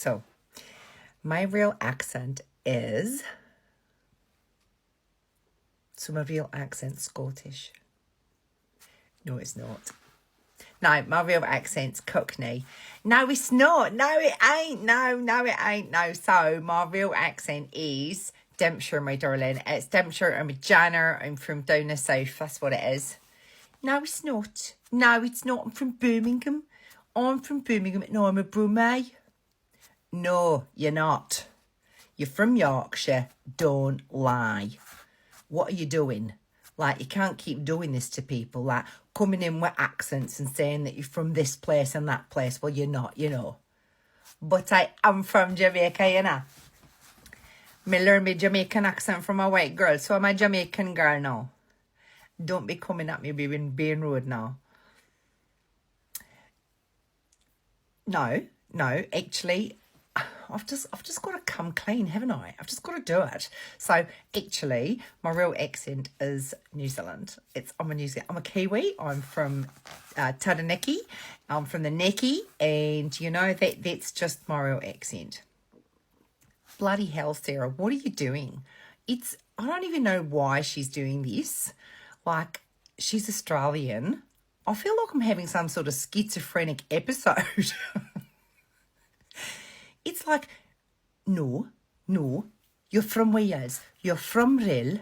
So, my real accent is... So my real accent's Scottish. No, it's not. No, my real accent's Cockney. No, it's not. No, it ain't. No, it ain't. No, so my real accent is Dempshire, my darling. It's Dempshire. I'm a Janner. I'm from down the south. That's what it is. No, it's not. No, it's not. I'm from Birmingham. I'm from Birmingham. No, I'm a Brumey. No, you're not. You're from Yorkshire. Don't lie. What are you doing? Like, you can't keep doing this to people, like coming in with accents and saying that you're from this place and that place. Well, you're not, you know. But I am from Jamaica, you know. Me learn my Jamaican accent from a white girl, so I'm a Jamaican girl now. Don't be coming at me being rude now. No, actually... I've just got to come clean, haven't I? I've just got to do it. So actually, my real accent is New Zealand. I'm a Kiwi. I'm from Taranaki. I'm from the Neki, and you know that's just my real accent. Bloody hell, Sarah! What are you doing? I don't even know why she's doing this. Like, she's Australian. I feel like I'm having some sort of schizophrenic episode. It's like, no, you're from Wales, you're from Rhyl,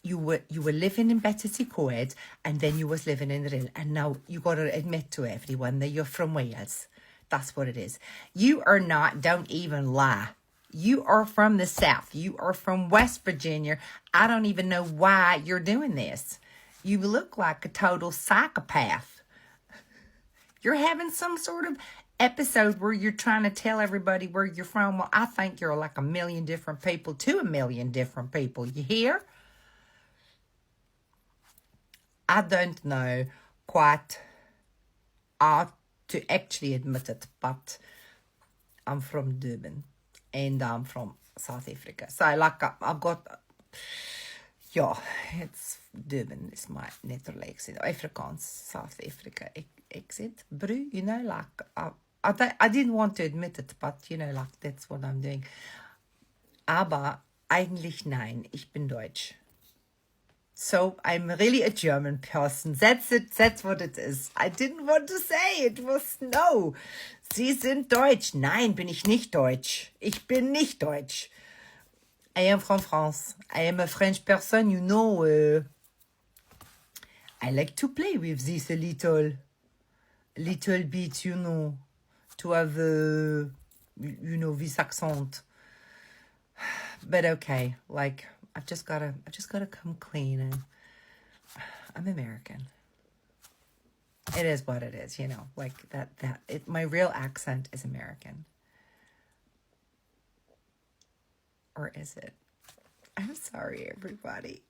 you were living in Bettycoed, and then you was living in Rhyl, and now you got to admit to everyone that you're from Wales. That's what it is. You are not, don't even lie. You are from the South. You are from West Virginia. I don't even know why you're doing this. You look like a total psychopath. You're having some sort of episode where you're trying to tell everybody where you're from. Well, I think you're like 1 million different people to 1 million different people. You hear? I don't know quite how to actually admit it, but I'm from Durban and I'm from South Africa. So like I've got, yeah, it's Durban is my natural accent. Afrikaans, South Africa accent. Bru, you know, like I didn't want to admit it, but you know, like that's what I'm doing. Aber eigentlich nein, ich bin Deutsch. So I'm really a German person. That's it. That's what it is. I didn't want to say it was no. Sie sind Deutsch. Nein, bin ich nicht Deutsch. Ich bin nicht Deutsch. I am from France. I am a French person, you know. I like to play with this a little bit, you know, to have, you know, this accent. But okay, like I've just gotta come clean, and I'm American. It is what it is, you know, like my real accent is American. Or is it? I'm sorry, everybody.